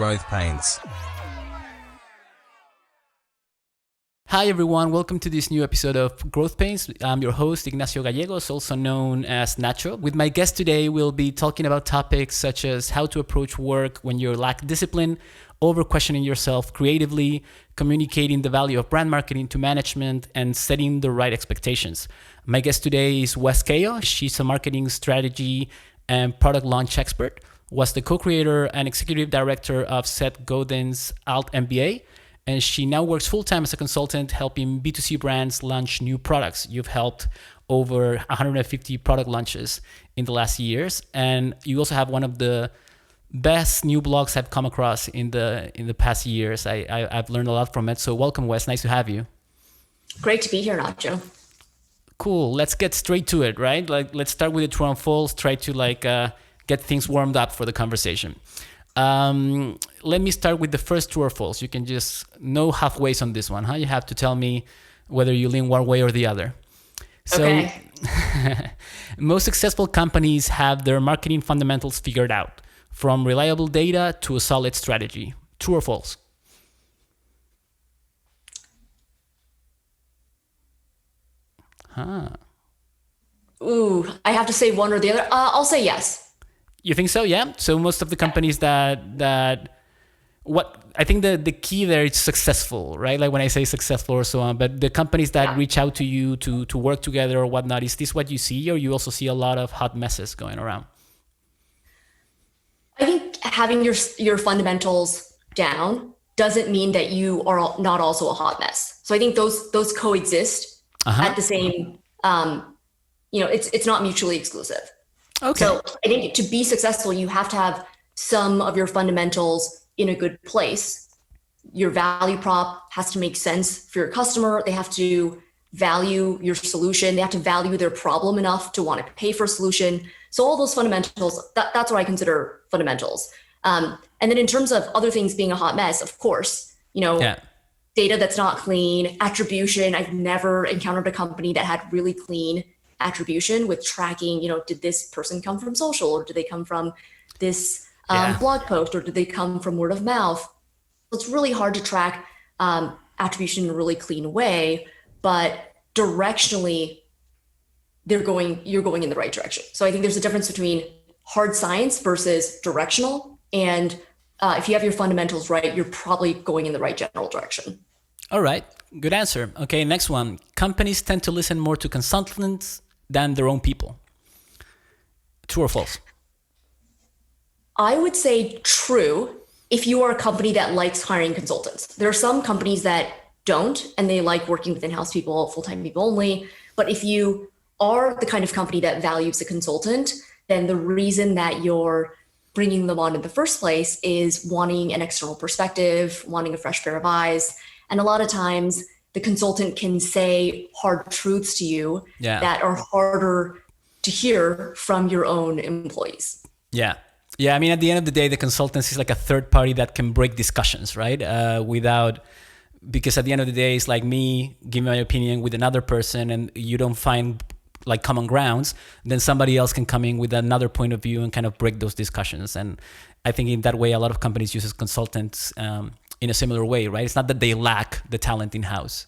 Growth Pains. Hi everyone, welcome to this new episode of Growth Pains. I'm your host, Ignacio Gallegos, also known as Nacho. With my guest today, we'll be talking about topics such as how to approach work when you lack discipline, over-questioning yourself creatively, communicating the value of brand marketing to management, and setting the right expectations. My guest today is Wes Kao. She's a marketing strategy and product launch expert, was the co-creator and executive director of Seth Godin's Alt MBA, and she now works full-time as a consultant helping B2C brands launch new products. You've helped over 150 product launches in the last years, and you also have one of the best new blogs I've come across in the past years. I've learned a lot from it. So welcome, Wes. Nice to have you. Great to be here, Nacho. Cool. Let's get straight to it, right? Let's start with the true and false. Try to get things warmed up for the conversation. Let me start with the first true or false. You can just no halfways on this one, huh? You have to tell me whether you lean one way or the other. So, okay. Most successful companies have their marketing fundamentals figured out, from reliable data to a solid strategy. True or false? Ooh, I have to say one or the other. I'll say yes. You think so? Yeah. So most of the companies what I think the key there is successful, right? Like when I say successful or so on, but the companies that reach out to you to work together or whatnot, is this what you see, or you also see a lot of hot messes going around? I think having your fundamentals down doesn't mean that you are not also a hot mess. So I think those coexist at the same. It's not mutually exclusive. Okay. So I think to be successful, you have to have some of your fundamentals in a good place. Your value prop has to make sense for your customer. They have to value your solution. They have to value their problem enough to want to pay for a solution. So all those fundamentals, that's what I consider fundamentals. And then in terms of other things being a hot mess, of course, data that's not clean, attribution. I've never encountered a company that had really clean attribution with tracking, did this person come from social, or do they come from this blog post, or do they come from word of mouth? It's really hard to track attribution in a really clean way, but directionally, you're going in the right direction. So I think there's a difference between hard science versus directional. And if you have your fundamentals right, you're probably going in the right general direction. All right. Good answer. Okay, next one. Companies tend to listen more to consultants than their own people. True or false? I would say true if you are a company that likes hiring consultants. There are some companies that don't, and they like working with in-house people, full-time people only. But if you are the kind of company that values a consultant, then the reason that you're bringing them on in the first place is wanting an external perspective, wanting a fresh pair of eyes. And a lot of times the consultant can say hard truths to you that are harder to hear from your own employees. Yeah. Yeah. I mean, at the end of the day, the consultancy is like a third party that can break discussions, right? Because at the end of the day, it's like me giving my opinion with another person, and you don't find like common grounds, then somebody else can come in with another point of view and kind of break those discussions. And I think in that way, a lot of companies use consultants in a similar way, right? It's not that they lack the talent in-house.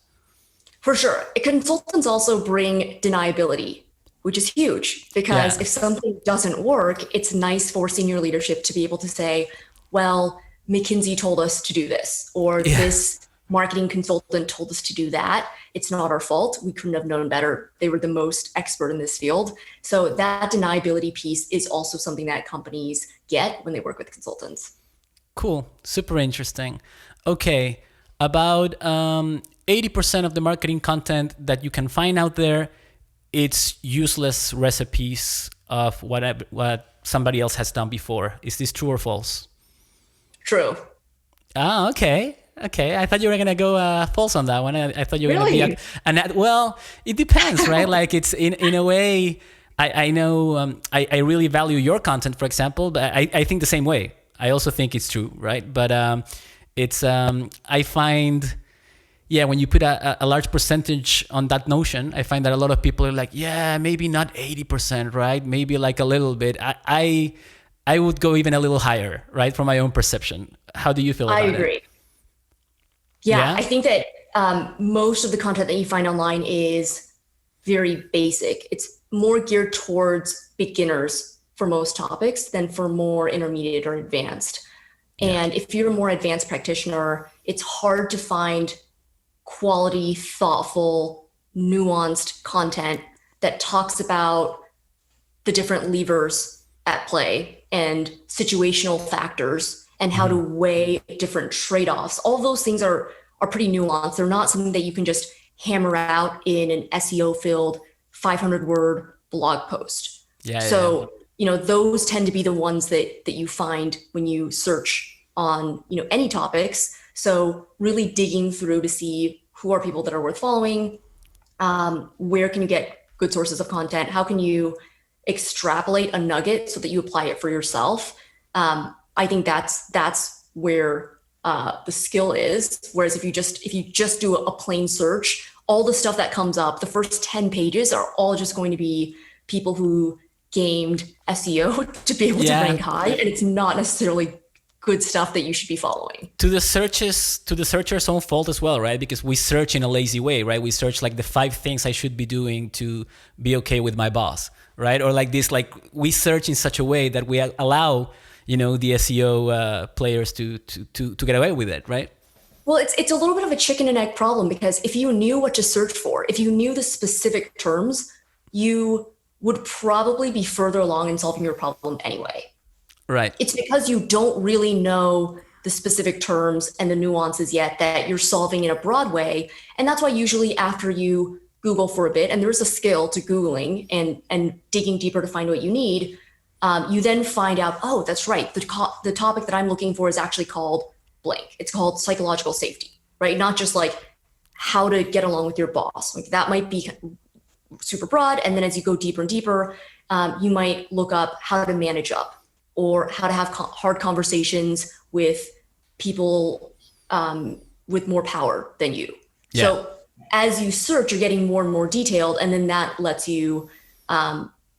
For sure. Consultants also bring deniability, which is huge, because if something doesn't work, it's nice for senior leadership to be able to say, well, McKinsey told us to do this, or this marketing consultant told us to do that. It's not our fault. We couldn't have known better. They were the most expert in this field. So that deniability piece is also something that companies get when they work with consultants. Cool. Super interesting. Okay. About 80% of the marketing content that you can find out there, it's useless recipes of what somebody else has done before. Is this true or false? True. Okay. I thought you were gonna go false on that one. I thought you were gonna be well, it depends, right? Like it's in a way. I know I really value your content, for example, but I think the same way. I also think it's true, right? But I find, when you put a large percentage on that notion, I find that a lot of people are like, maybe not 80%, right? Maybe like a little bit. I I would go even a little higher, right? From my own perception. How do you feel about it? I agree. Yeah, I think that most of the content that you find online is very basic. It's more geared towards beginners for most topics than for more intermediate or advanced. And if you're a more advanced practitioner, it's hard to find quality, thoughtful, nuanced content that talks about the different levers at play and situational factors and how to weigh different trade-offs. All of those things are pretty nuanced. They're not something that you can just hammer out in an SEO-filled 500-word blog post. Those tend to be the ones that you find when you search on, any topics. So really digging through to see who are people that are worth following, where can you get good sources of content, how can you extrapolate a nugget so that you apply it for yourself. I think that's where the skill is. Whereas if you just do a plain search, all the stuff that comes up, the first 10 pages are all just going to be people who gamed SEO to be able to rank high, and it's not necessarily good stuff that you should be following. To the searcher's own fault as well, right? Because we search in a lazy way, right? We search like the 5 things I should be doing to be okay with my boss, right? Or like this, like we search in such a way that we allow, the SEO players to get away with it, right? Well, it's a little bit of a chicken and egg problem, because if you knew what to search for, if you knew the specific terms, you would probably be further along in solving your problem anyway. Right. It's because you don't really know the specific terms and the nuances yet that you're solving in a broad way. And that's why usually after you Google for a bit, and there's a skill to Googling and digging deeper to find what you need, you then find out, oh, that's right. The topic that I'm looking for is actually called blank. It's called psychological safety, right? Not just like how to get along with your boss. Like that might be super broad. And then as you go deeper and deeper, you might look up how to manage up, or how to have hard conversations with people with more power than you. Yeah. So as you search, you're getting more and more detailed, and then that lets you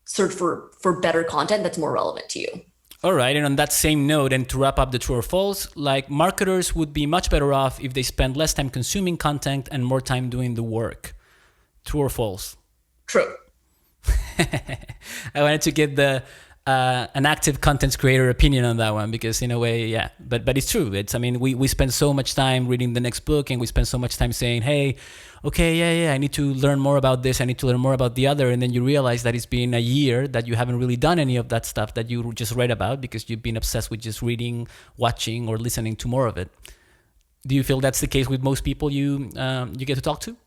search for better content that's more relevant to you. All right, and on that same note, and to wrap up the true or false, like marketers would be much better off if they spend less time consuming content and more time doing the work. True or false? True. I wanted to get an active content creator opinion on that one, because in a way, yeah, but it's true. We spend so much time reading the next book, and we spend so much time saying, hey, okay, I need to learn more about this, I need to learn more about the other, and then you realize that it's been a year that you haven't really done any of that stuff that you just read about, because you've been obsessed with just reading, watching, or listening to more of it. Do you feel that's the case with most people you get to talk to?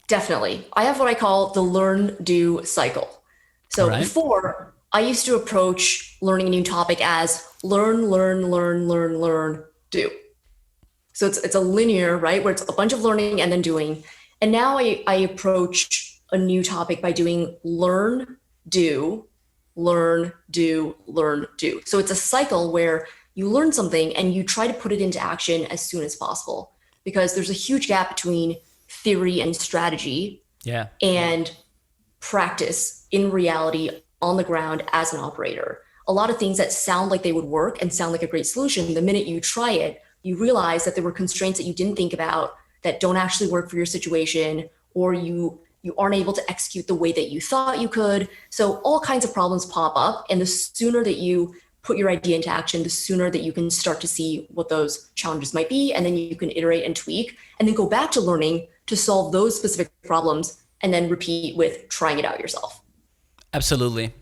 Definitely. I have what I call the learn-do cycle. So before, I used to approach learning a new topic as learn, do. So it's a linear, right? Where it's a bunch of learning and then doing. And now I approach a new topic by doing learn, do. So it's a cycle where you learn something and you try to put it into action as soon as possible, because there's a huge gap between theory and strategy and practice in reality on the ground as an operator. A lot of things that sound like they would work and sound like a great solution, the minute you try it, you realize that there were constraints that you didn't think about that don't actually work for your situation, or you aren't able to execute the way that you thought you could. So all kinds of problems pop up, and the sooner that you put your idea into action, the sooner that you can start to see what those challenges might be, and then you can iterate and tweak, and then go back to learning to solve those specific problems, and then repeat with trying it out yourself. Absolutely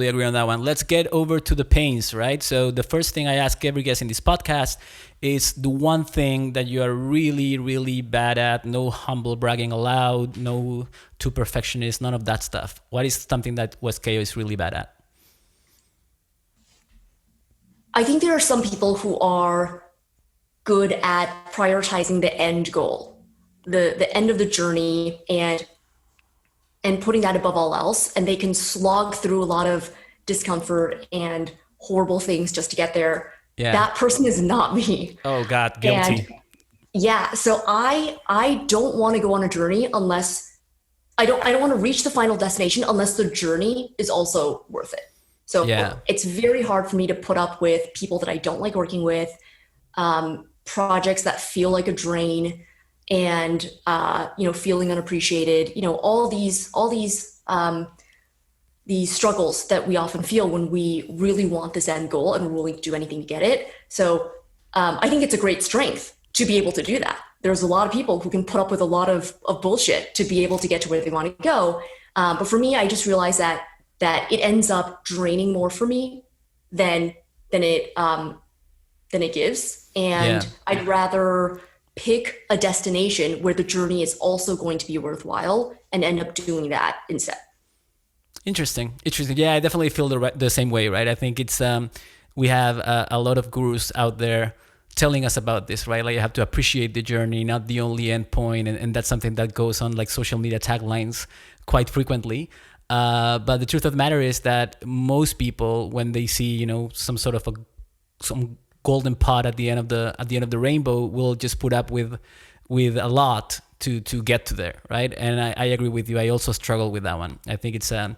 agree on that one. Let's get over to the pains, right? So the first thing I ask every guest in this podcast is the one thing that you are really, really bad at. No humble bragging allowed, no too perfectionist, none of that stuff. What is something that Wes Kao is really bad at? I think there are some people who are good at prioritizing the end goal, the end of the journey, and putting that above all else. And they can slog through a lot of discomfort and horrible things just to get there. Yeah. That person is not me. Oh God, guilty. And so I don't want to go on a journey unless I don't want to reach the final destination unless the journey is also worth it. So Yeah. it's very hard for me to put up with people that I don't like working with, projects that feel like a drain, and feeling unappreciated. These struggles that we often feel when we really want this end goal and we're willing to do anything to get it. So I think it's a great strength to be able to do that. There's a lot of people who can put up with a lot of bullshit to be able to get to where they want to go. But for me, I just realized that it ends up draining more for me than it gives. And Yeah. I'd rather pick a destination where the journey is also going to be worthwhile and end up doing that instead. Interesting. Yeah, I definitely feel the same way, right? I think it's we have a lot of gurus out there telling us about this, right? Like you have to appreciate the journey, not the only end point, and that's something that goes on like social media taglines quite frequently. But the truth of the matter is that most people, when they see some sort of some golden pot at the end of the rainbow, will just put up with a lot to get to there, right? And I agree with you. I also struggle with that one. I think it's a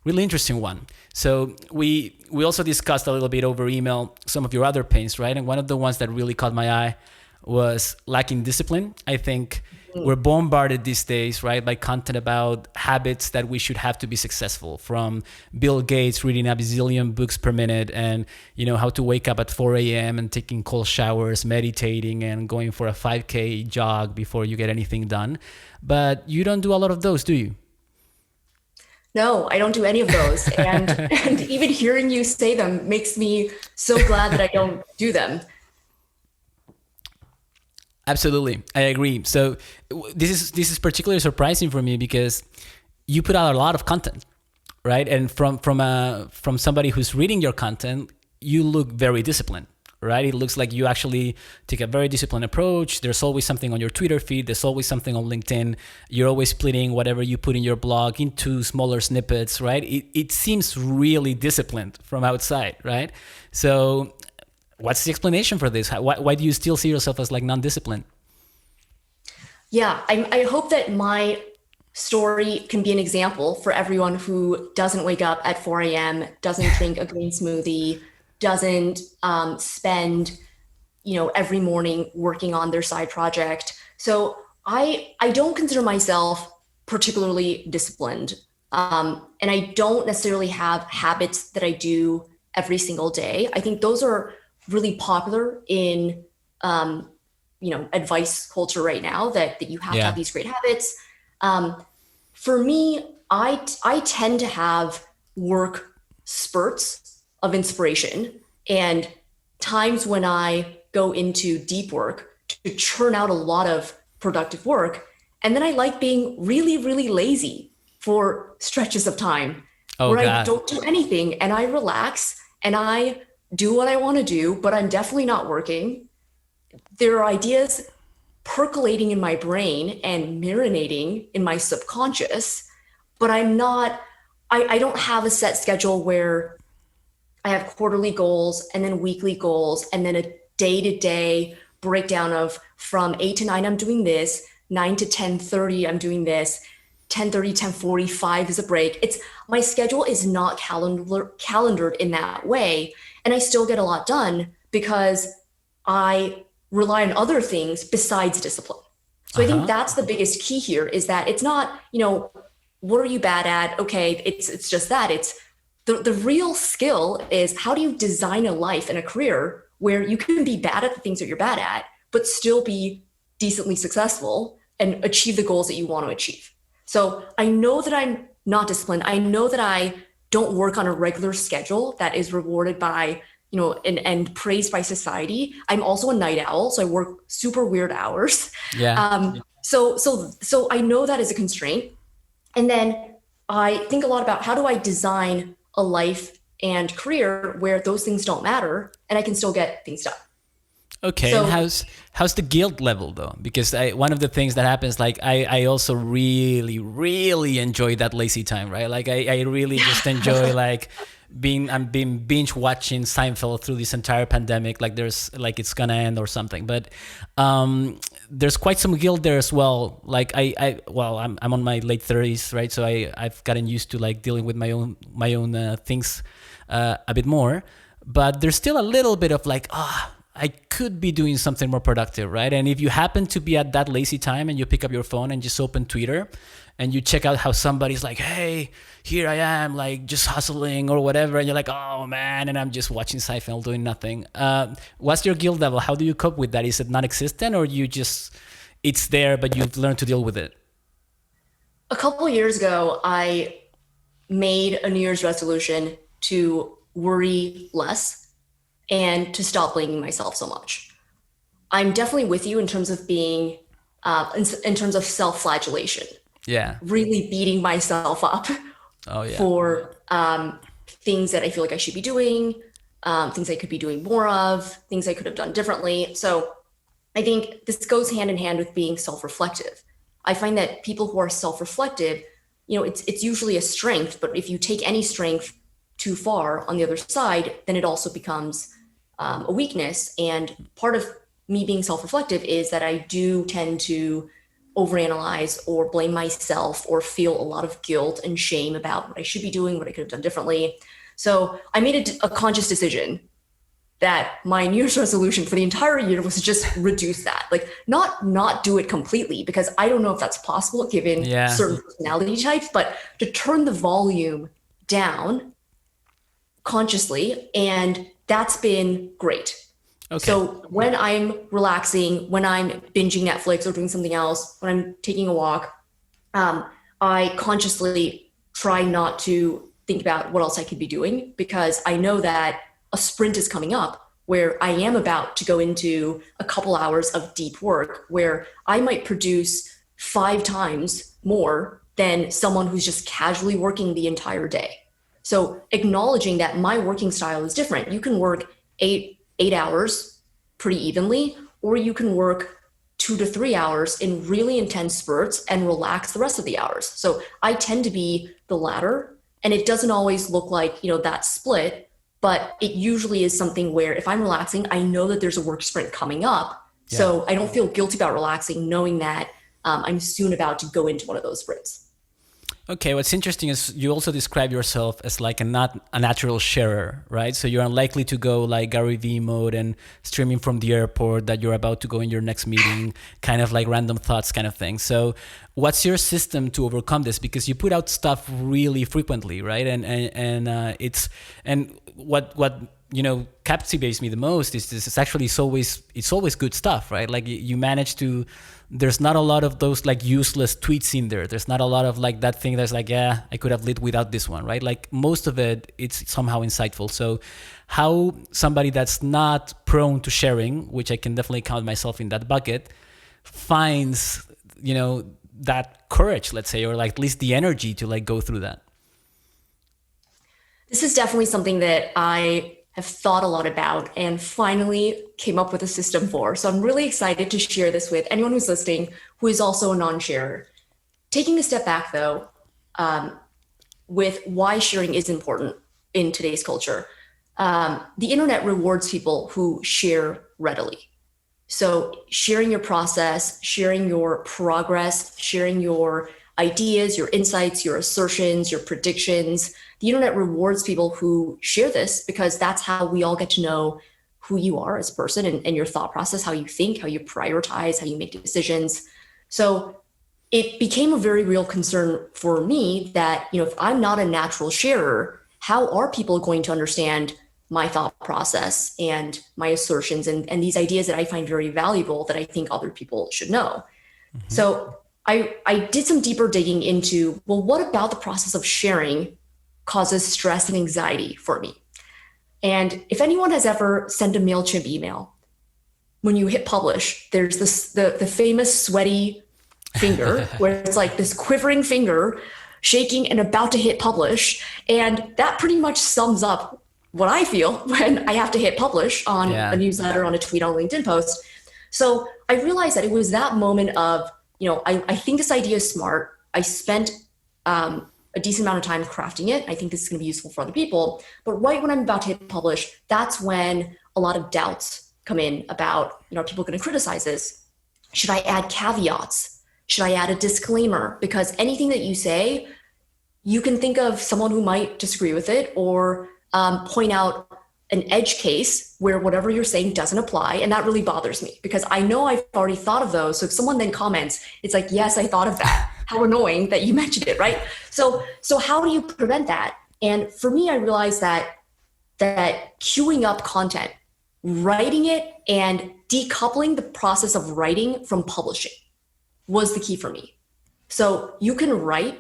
really interesting one. So we also discussed a little bit over email some of your other pains, right? And one of the ones that really caught my eye was lacking discipline. I think we're bombarded these days, right, by content about habits that we should have to be successful, from Bill Gates reading a bazillion books per minute, and how to wake up at 4 a.m. and taking cold showers, meditating, and going for a 5K jog before you get anything done. But you don't do a lot of those, do you? No, I don't do any of those. And even hearing you say them makes me so glad that I don't do them. Absolutely, I agree. So this is particularly surprising for me because you put out a lot of content, right? And from somebody who's reading your content, you look very disciplined, right? It looks like you actually take a very disciplined approach. There's always something on your Twitter feed. There's always something on LinkedIn. You're always splitting whatever you put in your blog into smaller snippets, right? It seems really disciplined from outside, right? So what's the explanation for this? Why do you still see yourself as like non-disciplined? Yeah, I hope that my story can be an example for everyone who doesn't wake up at 4 a.m., doesn't drink a green smoothie, doesn't spend, every morning working on their side project. So I don't consider myself particularly disciplined. And I don't necessarily have habits that I do every single day. I think those are really popular in advice culture right now, that you have to have these great habits. For me, I tend to have work spurts of inspiration and times when I go into deep work to churn out a lot of productive work. And then I like being really, really lazy for stretches of time where I don't do anything and I relax and I do what I want to do, but I'm definitely not working. There are ideas percolating in my brain and marinating in my subconscious, but I don't have a set schedule where I have quarterly goals and then weekly goals and then a day-to-day breakdown of from 8 to 9, I'm doing this, 9 to 10:30, I'm doing this, 10:30, 10:45 is a break. My schedule is not calendared in that way. And I still get a lot done because I rely on other things besides discipline. So I think that's the biggest key here, is that it's not, what are you bad at? Okay, it's just that. It's the real skill is, how do you design a life and a career where you can be bad at the things that you're bad at, but still be decently successful and achieve the goals that you want to achieve. So I know that I'm not disciplined. I know that I don't work on a regular schedule that is rewarded by, and praised by society. I'm also a night owl, so I work super weird hours. So I know that is a constraint. And then I think a lot about, how do I design a life and career where those things don't matter and I can still get things done. Okay, so, and how's the guilt level though? Because one of the things that happens, like I also really, really enjoy that lazy time, right? Like I really just enjoy like I'm being binge watching Seinfeld through this entire pandemic, like there's like it's gonna end or something. But there's quite some guilt there as well. Like I'm on my late 30s, right? So I've gotten used to like dealing with my own things a bit more, but there's still a little bit of like, I could be doing something more productive, right? And if you happen to be at that lazy time and you pick up your phone and just open Twitter and you check out how somebody's like, hey, here I am, like just hustling or whatever. And you're like, oh man, and I'm just watching Seinfeld doing nothing. What's your guilt level? How do you cope with that? Is it non-existent, or you just, it's there, but you've learned to deal with it? A couple of years ago, I made a New Year's resolution to worry less and to stop blaming myself so much. I'm definitely with you in terms of being, in terms of self-flagellation. Yeah. Really beating myself up for things that I feel like I should be doing, things I could be doing more of, things I could have done differently. So I think this goes hand in hand with being self-reflective. I find that people who are self-reflective, it's usually a strength, but if you take any strength too far on the other side, then it also becomes a weakness. And part of me being self-reflective is that I do tend to overanalyze or blame myself or feel a lot of guilt and shame about what I should be doing, what I could have done differently. So I made a conscious decision that my New Year's resolution for the entire year was to just reduce that, like not do it completely, because I don't know if that's possible given certain personality types, but to turn the volume down consciously. And that's been great. Okay. So when I'm relaxing, when I'm binging Netflix or doing something else, when I'm taking a walk, I consciously try not to think about what else I could be doing, because I know that a sprint is coming up where I am about to go into a couple hours of deep work where I might produce 5 times more than someone who's just casually working the entire day. So acknowledging that my working style is different. You can work 8 hours pretty evenly, or you can work 2 to 3 hours in really intense spurts and relax the rest of the hours. So I tend to be the latter, and it doesn't always look like, that split, but it usually is something where if I'm relaxing, I know that there's a work sprint coming up. Yeah. So I don't feel guilty about relaxing, knowing that I'm soon about to go into one of those sprints. Okay, what's interesting is you also describe yourself as like a natural sharer, right? So you're unlikely to go like Gary Vee mode and streaming from the airport that you're about to go in your next meeting, kind of like random thoughts kind of thing. So what's your system to overcome this? Because you put out stuff really frequently, right? And what captivates me the most is this. It's always good stuff, right? Like you manage to. There's not a lot of those like useless tweets in there. There's not a lot of like that thing that's like, yeah, I could have lived without this one, right? Like most of it, it's somehow insightful. So how somebody that's not prone to sharing, which I can definitely count myself in that bucket, finds, that courage, let's say, or like at least the energy to like go through that? This is definitely something that I have thought a lot about and finally came up with a system for. So I'm really excited to share this with anyone who's listening who is also a non-sharer. Taking a step back though, with why sharing is important in today's culture. The internet rewards people who share readily. So sharing your process, sharing your progress, sharing your ideas, your insights, your assertions, your predictions. The internet rewards people who share this because that's how we all get to know who you are as a person and your thought process, how you think, how you prioritize, how you make decisions. So it became a very real concern for me that, if I'm not a natural sharer, how are people going to understand my thought process and my assertions and these ideas that I find very valuable that I think other people should know? Mm-hmm. So I did some deeper digging into, well, what about the process of sharing causes stress and anxiety for me? And if anyone has ever sent a MailChimp email, when you hit publish, there's the famous sweaty finger where it's like this quivering finger shaking and about to hit publish. And that pretty much sums up what I feel when I have to hit publish on a newsletter, on a tweet, on a LinkedIn post. So I realized that it was that moment of, I think this idea is smart. I spent a decent amount of time crafting it. I think this is going to be useful for other people. But right when I'm about to hit publish, that's when a lot of doubts come in about, are people going to criticize this? Should I add caveats? Should I add a disclaimer? Because anything that you say, you can think of someone who might disagree with it, or point out an edge case where whatever you're saying doesn't apply. And that really bothers me because I know I've already thought of those. So if someone then comments, it's like, yes, I thought of that. How annoying that you mentioned it, right? So how do you prevent that? And for me, I realized that queuing up content, writing it, and decoupling the process of writing from publishing was the key for me. So you can write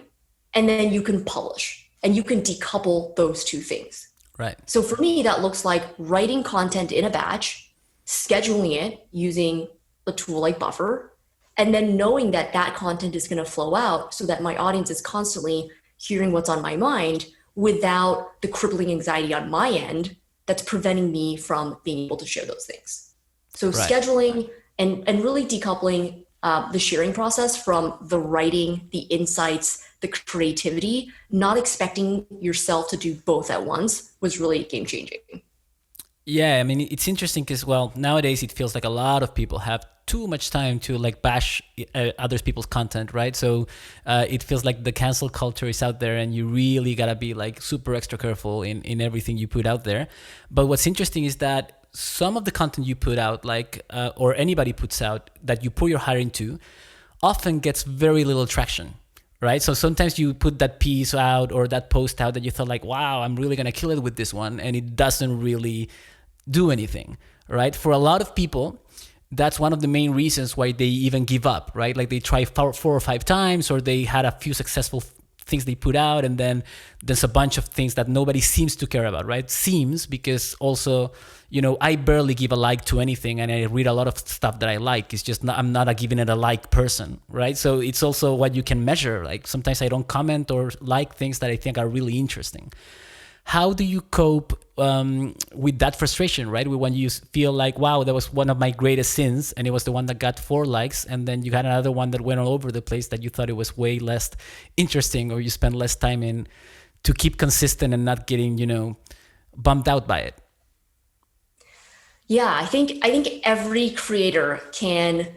and then you can publish, and you can decouple those two things. Right. So for me, that looks like writing content in a batch, scheduling it using a tool like Buffer, and then knowing that that content is going to flow out so that my audience is constantly hearing what's on my mind without the crippling anxiety on my end that's preventing me from being able to share those things. So Right. scheduling and really decoupling the sharing process from the writing, the insights, the creativity, not expecting yourself to do both at once was really game changing. Yeah, I mean, it's interesting because, well, nowadays it feels like a lot of people have too much time to like bash other people's content, right? So it feels like the cancel culture is out there and you really gotta be like super extra careful in everything you put out there. But what's interesting is that some of the content you put out, like, or anybody puts out that you pour your heart into, often gets very little traction. Right. So sometimes you put that piece out or that post out that you thought like, wow, I'm really going to kill it with this one. And it doesn't really do anything. Right. For a lot of people, that's one of the main reasons why they even give up. Right. Like they try 4 or 5 times, or they had a few successful things they put out. And then there's a bunch of things that nobody seems to care about. Right. Seems because also, you know, I barely give a like to anything, and I read a lot of stuff that I like. It's just I'm not a giving it a like person, right? So it's also what you can measure. Like sometimes I don't comment or like things that I think are really interesting. How do you cope with that frustration, right? When you feel like, wow, that was one of my greatest sins, and it was the one that got 4 likes, and then you had another one that went all over the place that you thought it was way less interesting, or you spent less time in, to keep consistent and not getting, you know, bummed out by it. Yeah, I think every creator can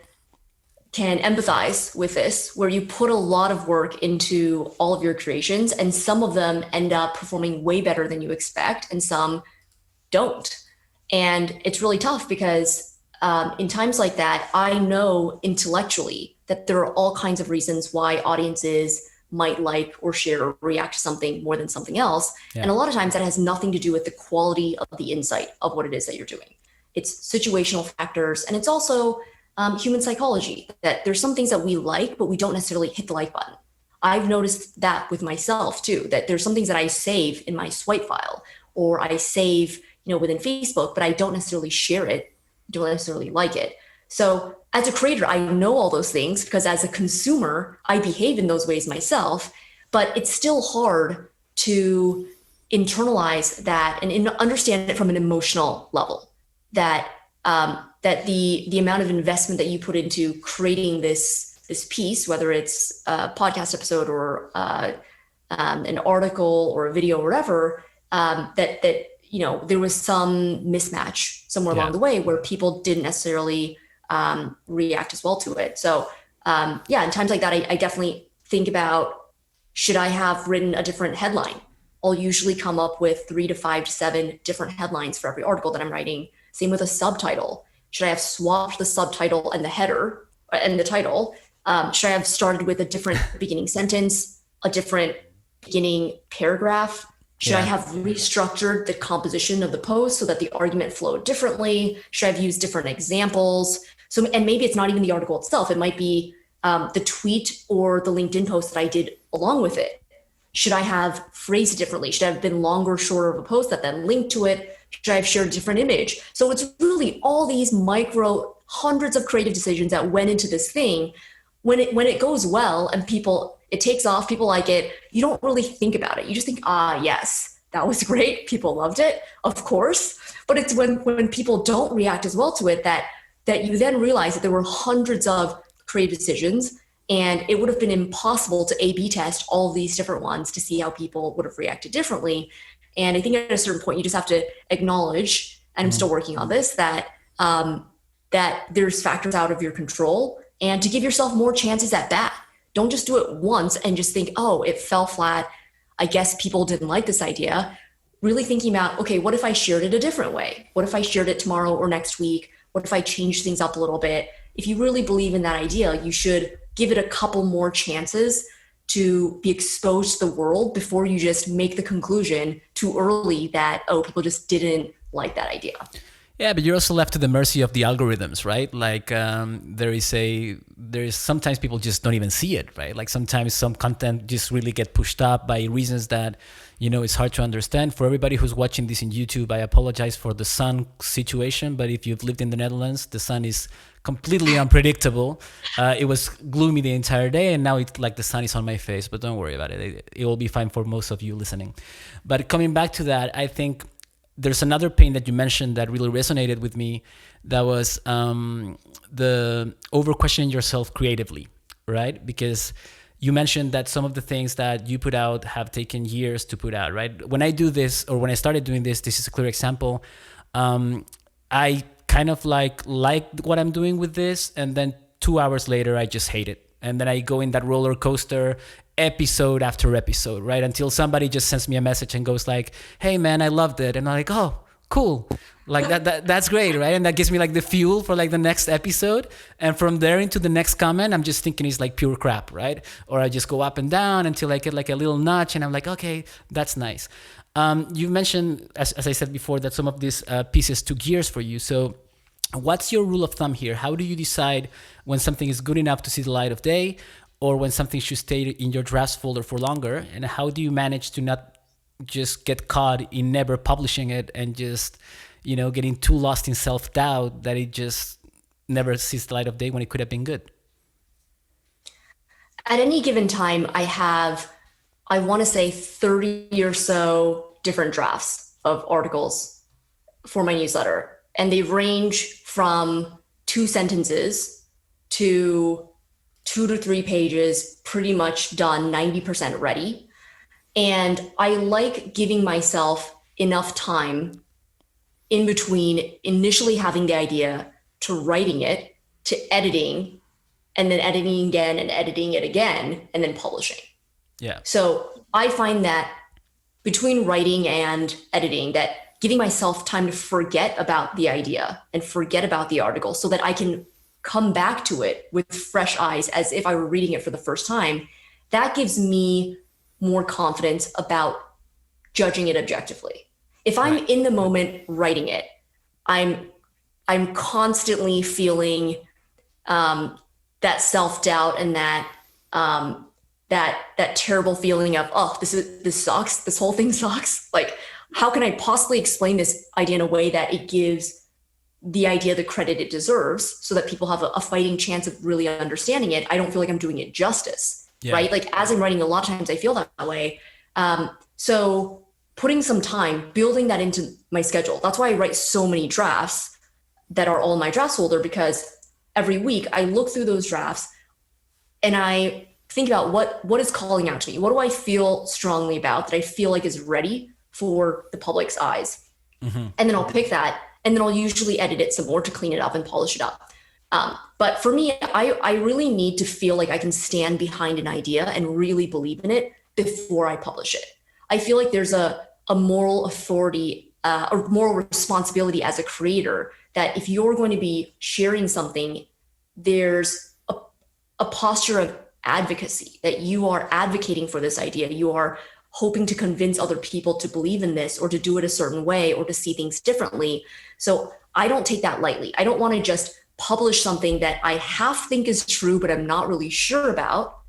empathize with this, where you put a lot of work into all of your creations, and some of them end up performing way better than you expect, and some don't. And it's really tough because in times like that, I know intellectually that there are all kinds of reasons why audiences might like or share or react to something more than something else. Yeah. And a lot of times that has nothing to do with the quality of the insight of what it is that you're doing. It's situational factors, and it's also human psychology, that there's some things that we like, but we don't necessarily hit the like button. I've noticed that with myself too, that there's some things that I save in my swipe file, or I save, you know, within Facebook, but I don't necessarily share it, don't necessarily like it. So as a creator, I know all those things because as a consumer, I behave in those ways myself, but it's still hard to internalize that and understand it from an emotional level. That the amount of investment that you put into creating this piece, whether it's a podcast episode or an article or a video or whatever, that you know there was some mismatch somewhere along the way where people didn't necessarily react as well to it. So in times like that, I definitely think about, should I have written a different headline? I'll usually come up with 3 to 5 to 7 different headlines for every article that I'm writing. Same with a subtitle. Should I have swapped the subtitle and the header and the title? Should I have started with a different beginning sentence, a different beginning paragraph? Should I have restructured the composition of the post so that the argument flowed differently? Should I have used different examples? So, and maybe it's not even the article itself. It might be the tweet or the LinkedIn post that I did along with it. Should I have phrased it differently? Should I have been longer or shorter of a post that then linked to it? Should I have shared a different image? So it's really all these micro hundreds of creative decisions that went into this thing. When it goes well and it takes off, people like it, you don't really think about it. You just think, yes, that was great. People loved it, of course. But it's when people don't react as well to it that you then realize that there were hundreds of creative decisions, and it would have been impossible to A/B test all of these different ones to see how people would have reacted differently. And I think at a certain point, you just have to acknowledge, and I'm still working on this, that there's factors out of your control, and to give yourself more chances at bat. Don't just do it once and just think, oh, it fell flat. I guess people didn't like this idea. Really thinking about, okay, what if I shared it a different way? What if I shared it tomorrow or next week? What if I changed things up a little bit? If you really believe in that idea, you should give it a couple more chances to be exposed to the world before you just make the conclusion too early that, oh, people just didn't like that idea. Yeah, but you're also left to the mercy of the algorithms, right? Like there is sometimes people just don't even see it, right? Like sometimes some content just really get pushed up by reasons that, it's hard to understand. For everybody who's watching this in YouTube, I apologize for the sun situation, but if you've lived in the Netherlands, the sun is completely unpredictable. It was gloomy the entire day, and now it's like the sun is on my face, but don't worry about it. It will be fine for most of you listening. But coming back to that, I think there's another pain that you mentioned that really resonated with me. That was the over questioning yourself creatively, right? Because you mentioned that some of the things that you put out have taken years to put out, right? When I do this, or when I started doing this is a clear example. I kind of like what I'm doing with this, and then 2 hours later, I just hate it. And then I go in that roller coaster episode after episode, right? Until somebody just sends me a message and goes like, hey man, I loved it. And I'm like, oh, cool. Like that's great, right? And that gives me like the fuel for like the next episode. And from there into the next comment, I'm just thinking it's like pure crap, right? Or I just go up and down until I get like a little notch and I'm like, okay, that's nice. You mentioned, as I said before, that some of these pieces took years for you. So what's your rule of thumb here? How do you decide when something is good enough to see the light of day, or when something should stay in your drafts folder for longer? And how do you manage to not just get caught in never publishing it and just, getting too lost in self-doubt that it just never sees the light of day when it could have been good? At any given time, I want to say 30 or so different drafts of articles for my newsletter. And they range from 2 sentences to 2 to 3 pages, pretty much done, 90% ready. And I like giving myself enough time in between initially having the idea to writing it, to editing, and then editing again and editing it again, and then publishing. Yeah. So I find that between writing and editing, that giving myself time to forget about the idea and forget about the article so that I can come back to it with fresh eyes as if I were reading it for the first time, that gives me more confidence about judging it objectively. If I'm in the moment writing it, I'm constantly feeling that self-doubt and that terrible feeling of, oh, this sucks. This whole thing sucks. Like, how can I possibly explain this idea in a way that it gives the idea the credit it deserves so that people have a fighting chance of really understanding it? I don't feel like I'm doing it justice, right? Like, as I'm writing, a lot of times I feel that way. So putting some time, building that into my schedule. That's why I write so many drafts that are all in my drafts folder, because every week I look through those drafts and I think about what is calling out to me. What do I feel strongly about that I feel like is ready for the public's eyes? Mm-hmm. And then I'll pick that, and then I'll usually edit it some more to clean it up and polish it up. But for me, I really need to feel like I can stand behind an idea and really believe in it before I publish it. I feel like there's a moral authority or moral responsibility as a creator that if you're going to be sharing something, there's a posture of advocacy, that you are advocating for this idea. You are hoping to convince other people to believe in this or to do it a certain way or to see things differently. So I don't take that lightly. I don't want to just publish something that I half think is true, but I'm not really sure about.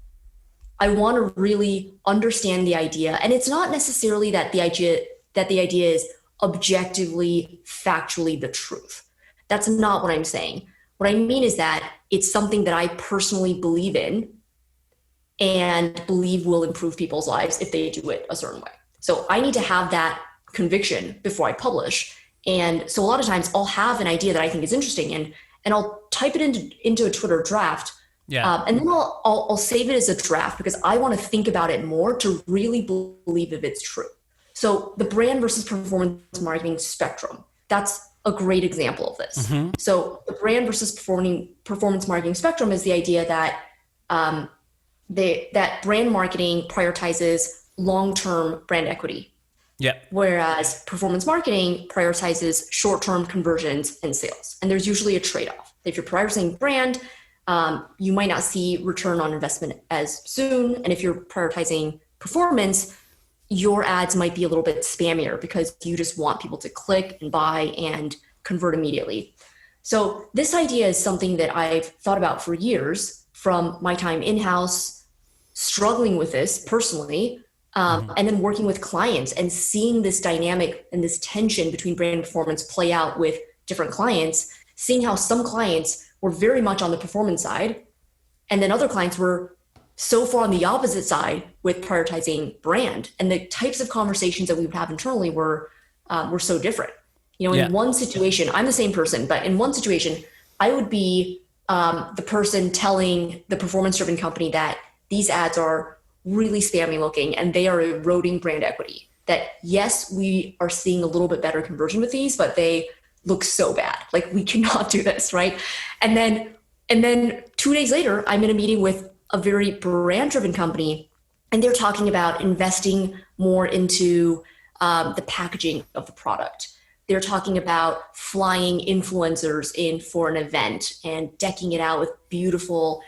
I want to really understand the idea. And it's not necessarily that the idea is objectively, factually the truth. That's not what I'm saying. What I mean is that it's something that I personally believe in and believe will improve people's lives if they do it a certain way. So I need to have that conviction before I publish. And so a lot of times I'll have an idea that I think is interesting and I'll type it into a Twitter draft. Yeah. And then I'll save it as a draft because I want to think about it more to really believe if it's true. So the brand versus performance marketing spectrum, that's a great example of this. So the brand versus performance marketing spectrum is the idea that that brand marketing prioritizes long-term brand equity. Yeah. Whereas performance marketing prioritizes short-term conversions and sales. And there's usually a trade-off. If you're prioritizing brand, you might not see return on investment as soon. And if you're prioritizing performance, your ads might be a little bit spammier because you just want people to click and buy and convert immediately. So this idea is something that I've thought about for years from my time in-house, struggling with this personally, and then working with clients and seeing this dynamic and this tension between brand and performance play out with different clients, seeing how some clients were very much on the performance side, and then other clients were so far on the opposite side with prioritizing brand. And the types of conversations that we would have internally were so different. In one situation, I'm the same person, but in one situation, I would be the person telling the performance-driven company that these ads are really spammy looking and they are eroding brand equity. That yes, we are seeing a little bit better conversion with these, but they look so bad. Like we cannot do this, right? And then 2 days later, I'm in a meeting with a very brand-driven company, and they're talking about investing more into the packaging of the product. They're talking about flying influencers in for an event and decking it out with beautiful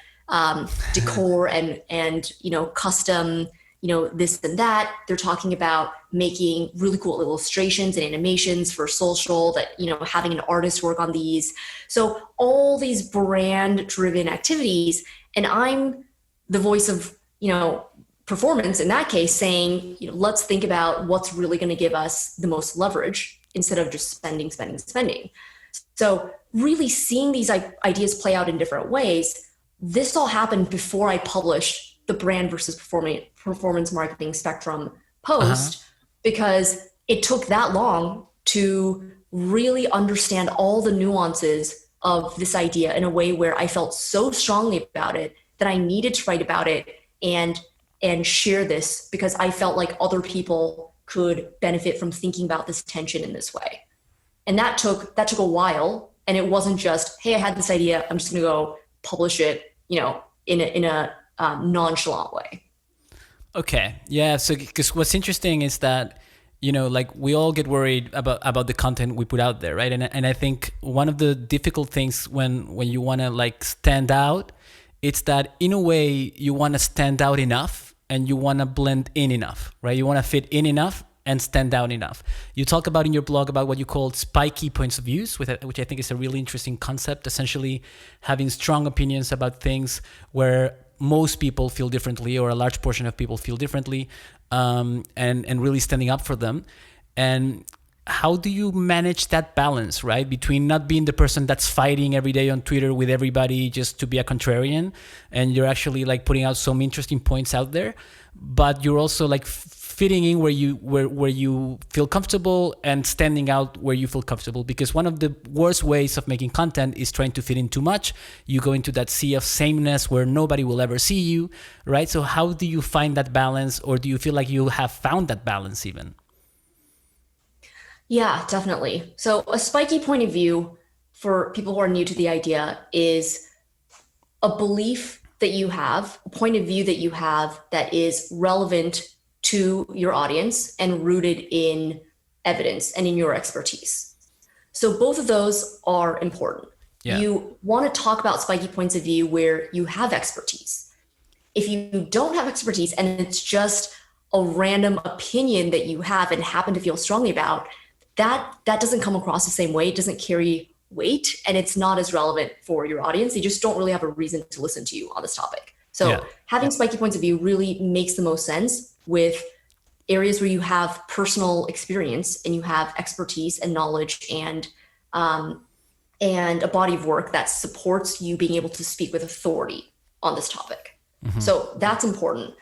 decor and custom, this and that. They're talking about making really cool illustrations and animations for social that, having an artist work on these. So all these brand-driven activities, and I'm the voice of, performance in that case saying, let's think about what's really going to give us the most leverage instead of just spending. So really seeing these ideas play out in different ways. This all happened before I published the brand versus performance marketing spectrum post, because it took that long to really understand all the nuances of this idea in a way where I felt so strongly about it that I needed to write about it and share this, because I felt like other people could benefit from thinking about this tension in this way. And that took a while. And it wasn't just, hey, I had this idea, I'm just going to go publish it, in a nonchalant way. Okay. Yeah. So, because what's interesting is that, we all get worried about the content we put out there, right? And I think one of the difficult things when you want to stand out, it's that in a way you want to stand out enough and you want to blend in enough, right? You want to fit in enough and stand out enough. You talk about in your blog about what you call spiky points of views, which I think is a really interesting concept, essentially having strong opinions about things where most people feel differently, or a large portion of people feel differently, and really standing up for them. And how do you manage that balance, right? Between not being the person that's fighting every day on Twitter with everybody just to be a contrarian, and you're actually putting out some interesting points out there, but you're also fitting in where you feel comfortable and standing out where you feel comfortable. Because one of the worst ways of making content is trying to fit in too much. You go into that sea of sameness where nobody will ever see you, right? So how do you find that balance, or do you feel like you have found that balance even? Yeah, definitely. So a spiky point of view, for people who are new to the idea, is a belief that you have, a point of view that you have that is relevant to your audience and rooted in evidence and in your expertise. So both of those are important. Yeah. You want to talk about spiky points of view where you have expertise. If you don't have expertise and it's just a random opinion that you have and happen to feel strongly about, that doesn't come across the same way. It doesn't carry weight, and it's not as relevant for your audience. They just don't really have a reason to listen to you on this topic. So having spiky points of view really makes the most sense with areas where you have personal experience and you have expertise and knowledge and a body of work that supports you being able to speak with authority on this topic. Mm-hmm. So that's important.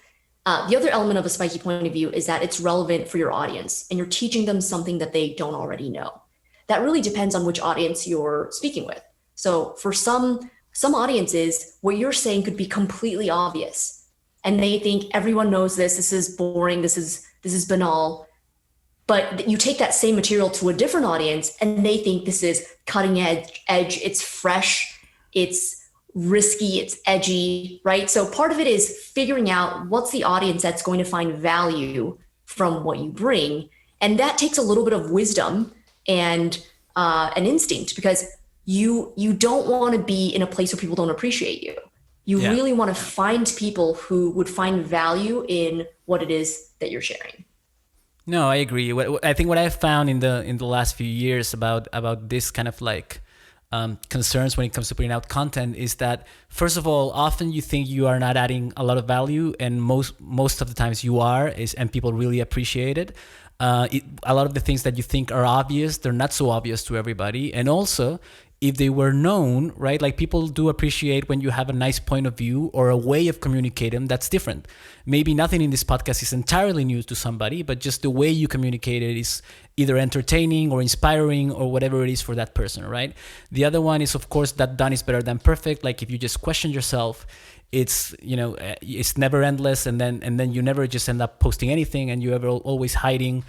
The other element of a spiky point of view is that it's relevant for your audience and you're teaching them something that they don't already know. That really depends on which audience you're speaking with. So for some audiences, what you're saying could be completely obvious, and they think everyone knows this. This is boring. This is banal. but you take that same material to a different audience and they think this is cutting edge, it's fresh, it's risky, it's edgy, right? So part of it is figuring out what's the audience that's going to find value from what you bring. And that takes a little bit of wisdom and an instinct, because you don't want to be in a place where people don't appreciate you. You really want to find people who would find value in what it is that you're sharing. No, I agree. I think what I've found in the last few years about this kind of like concerns when it comes to putting out content is that, first of all, often you think you are not adding a lot of value, and most of the times you are, and people really appreciate it. A lot of the things that you think are obvious, they're not so obvious to everybody. And also, if they were known, right, like people do appreciate when you have a nice point of view or a way of communicating that's different. Maybe nothing in this podcast is entirely new to somebody, but just the way you communicate it is either entertaining or inspiring or whatever it is for that person, right? The other one is, of course, that done is better than perfect. Like if you just question yourself, it's, you know, it's never endless, and then you never just end up posting anything, and you're always hiding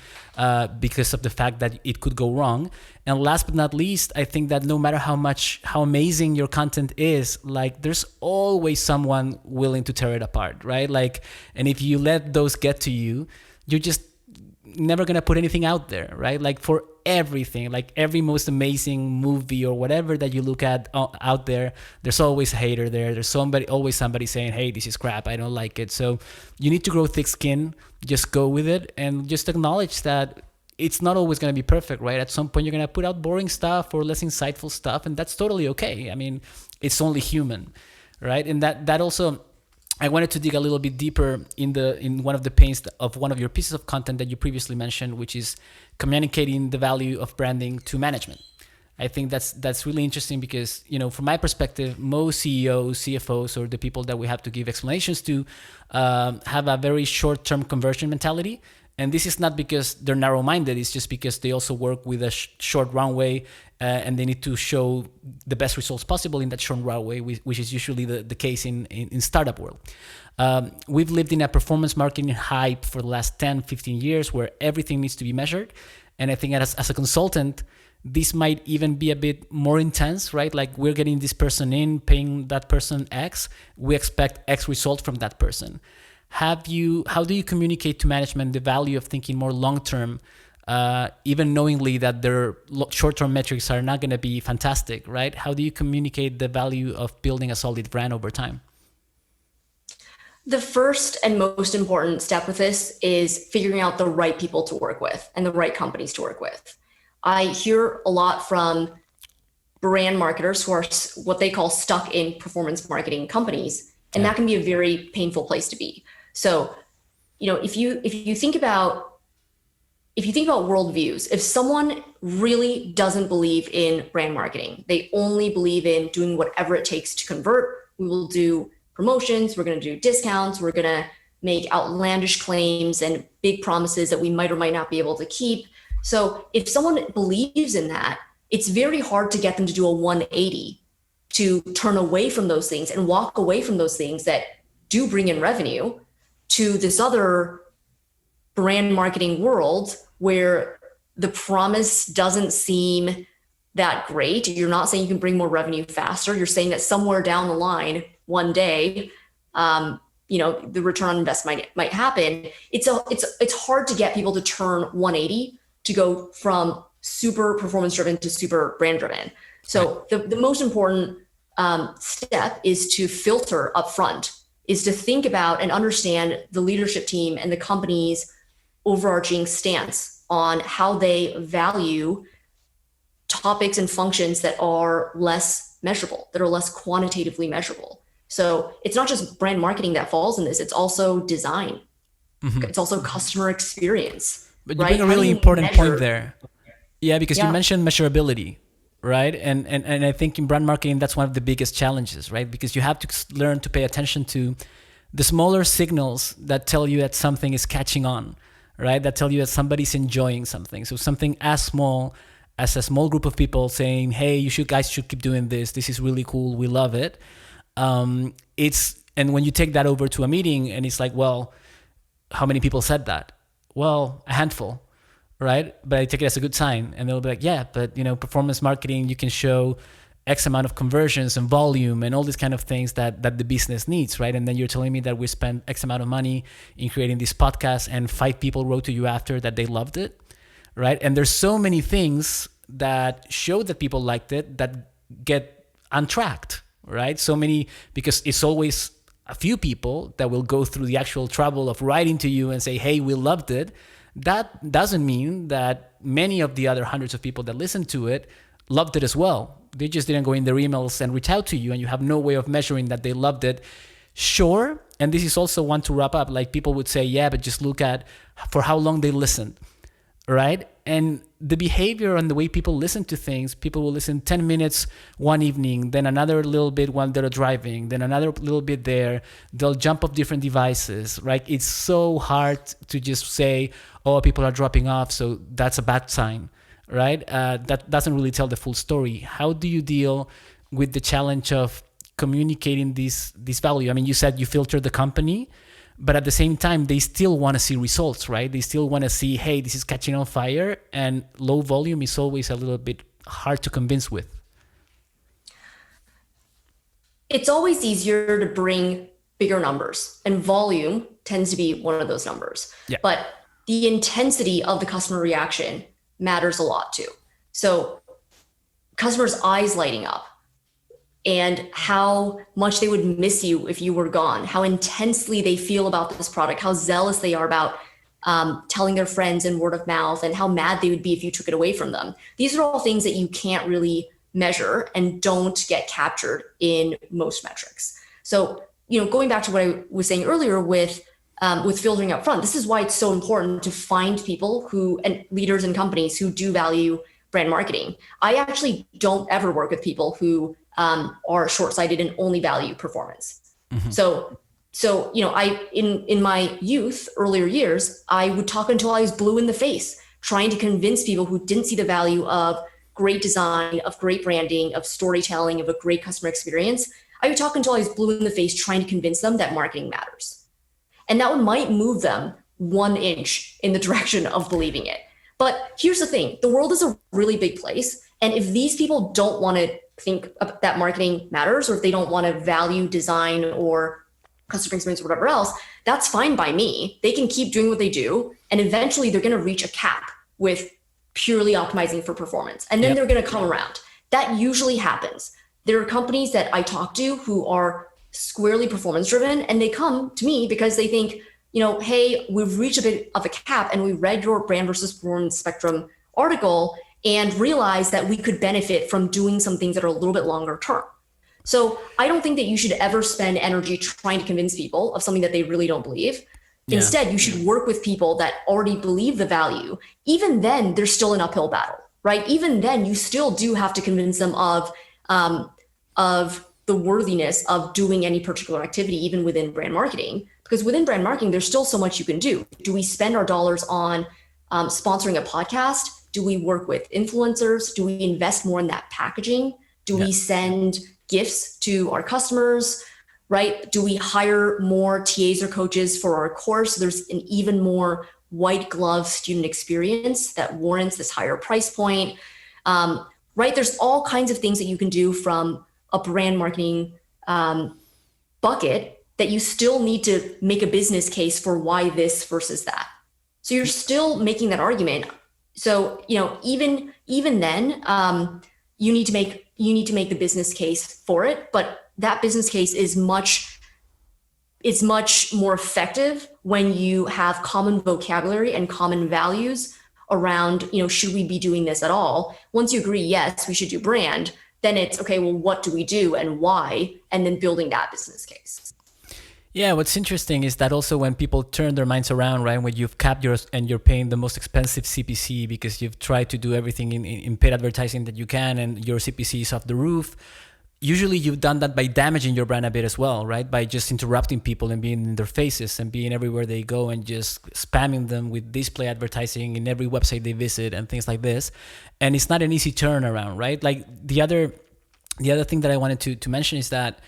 because of the fact that it could go wrong. And last but not least, I think that no matter how amazing your content is, like there's always someone willing to tear it apart, right? Like, and if you let those get to you, you're just never gonna put anything out there, right? Like for everything, like every most amazing movie or whatever that you look at out there, there's always a hater there. There's always somebody saying, hey, this is crap, I don't like it. So you need to grow thick skin, just go with it, and just acknowledge that it's not always going to be perfect, right? At some point you're going to put out boring stuff or less insightful stuff, and that's totally okay. I mean, it's only human, right? And that also, I wanted to dig a little bit deeper in one of the pains of one of your pieces of content that you previously mentioned, which is communicating the value of branding to management. I think that's really interesting because, you know, from my perspective, most CEOs, CFOs, or the people that we have to give explanations to have a very short-term conversion mentality. And this is not because they're narrow-minded, it's just because they also work with a short runway and they need to show the best results possible in that short runway, which is usually the case in startup world. We've lived in a performance marketing hype for the last 10, 15 years where everything needs to be measured. And I think as a consultant, this might even be a bit more intense, right? Like we're getting this person in, paying that person X, we expect X result from that person. How do you communicate to management the value of thinking more long-term, even knowingly that their short-term metrics are not going to be fantastic, right? How do you communicate the value of building a solid brand over time? The first and most important step with this is figuring out the right people to work with and the right companies to work with. I hear a lot from brand marketers who are what they call stuck in performance marketing companies, and that can be a very painful place to be. So, you know, if you think about worldviews, if someone really doesn't believe in brand marketing, they only believe in doing whatever it takes to convert. We will do promotions, we're going to do discounts, we're going to make outlandish claims and big promises that we might or might not be able to keep. So if someone believes in that, it's very hard to get them to do a 180, to turn away from those things and walk away from those things that do bring in revenue to this other brand marketing world where the promise doesn't seem that great. You're not saying you can bring more revenue faster. You're saying that somewhere down the line, one day, the return on investment might happen. It's hard to get people to turn 180 to go from super performance driven to super brand driven. So the most important step is to filter upfront, is to think about and understand the leadership team and the company's overarching stance on how they value topics and functions that are less measurable, that are less quantitatively measurable. So it's not just brand marketing that falls in this, it's also design. Mm-hmm. It's also customer experience. But you bring a really important point there. Yeah, because you mentioned measurability, right? And I think in brand marketing, that's one of the biggest challenges, right? Because you have to learn to pay attention to the smaller signals that tell you that something is catching on, right? That tell you that somebody's enjoying something. So something as small as a small group of people saying, hey, guys should keep doing this. This is really cool. We love it. And when you take that over to a meeting and it's like, well, how many people said that? Well, a handful. right? But I take it as a good sign. And they'll be like, yeah, but performance marketing, you can show X amount of conversions and volume and all these kind of things that the business needs, right? And then you're telling me that we spent X amount of money in creating this podcast and 5 people wrote to you after that they loved it, right? And there's so many things that show that people liked it that get untracked, right? So many, because it's always a few people that will go through the actual trouble of writing to you and say, hey, we loved it. That doesn't mean that many of the other hundreds of people that listened to it loved it as well. They just didn't go in their emails and reach out to you, and you have no way of measuring that they loved it. Sure, and this is also one to wrap up, like people would say, yeah, but just look at for how long they listened, right? And the behavior and the way people listen to things, people will listen 10 minutes one evening, then another little bit while they're driving, then another little bit there. They'll jump off different devices, right? It's so hard to just say, oh, people are dropping off, so that's a bad sign, right? That doesn't really tell the full story. How do you deal with the challenge of communicating this value? I mean, you said you filter the company, but at the same time, they still want to see results, right? They still want to see, hey, this is catching on fire, and low volume is always a little bit hard to convince with. It's always easier to bring bigger numbers, and volume tends to be one of those numbers. Yeah. But the intensity of the customer reaction matters a lot too. So customers' eyes lighting up, and how much they would miss you if you were gone, how intensely they feel about this product, how zealous they are about telling their friends and word of mouth, and how mad they would be if you took it away from them. These are all things that you can't really measure and don't get captured in most metrics. So, going back to what I was saying earlier with filtering up front, this is why it's so important to find people and leaders and companies who do value brand marketing. I actually don't ever work with people who are short-sighted and only value performance. Mm-hmm. So I in my earlier years, I would talk until I was blue in the face, trying to convince people who didn't see the value of great design, of great branding, of storytelling, of a great customer experience. I would talk until I was blue in the face, trying to convince them that marketing matters. And that might move them 1 inch in the direction of believing it. But here's the thing, the world is a really big place. And if these people don't want to think that marketing matters, or if they don't want to value design or customer experience or whatever else, that's fine by me. They can keep doing what they do. And eventually they're going to reach a cap with purely optimizing for performance. And then they're going to come around. That usually happens. There are companies that I talk to who are squarely performance driven, and they come to me because they think, hey, we've reached a bit of a cap, and we read your brand versus performance spectrum article and realized that we could benefit from doing some things that are a little bit longer term. So I don't think that you should ever spend energy trying to convince people of something that they really don't believe. Yeah. Instead, you should work with people that already believe the value. Even then, there's still an uphill battle, right? Even then, you still do have to convince them of the worthiness of doing any particular activity, even within brand marketing. Because within brand marketing, there's still so much you can do. Do we spend our dollars on sponsoring a podcast? Do we work with influencers? Do we invest more in that packaging? Do we send gifts to our customers, right? Do we hire more TAs or coaches for our course? There's an even more white glove student experience that warrants this higher price point, right? There's all kinds of things that you can do from a brand marketing bucket that you still need to make a business case for why this versus that. So you're still making that argument. So, even then, you need to make the business case for it, but that business case is much more effective when you have common vocabulary and common values around, should we be doing this at all? Once you agree, yes, we should do brand, then it's okay, well, what do we do and why? And then building that business case. Yeah, what's interesting is that also when people turn their minds around, right, when you've capped yours and you're paying the most expensive CPC because you've tried to do everything in paid advertising that you can and your CPC is off the roof, usually you've done that by damaging your brand a bit as well, right? By just interrupting people and being in their faces and being everywhere they go and just spamming them with display advertising in every website they visit and things like this. And it's not an easy turnaround, right? Like the other thing that I wanted to mention is that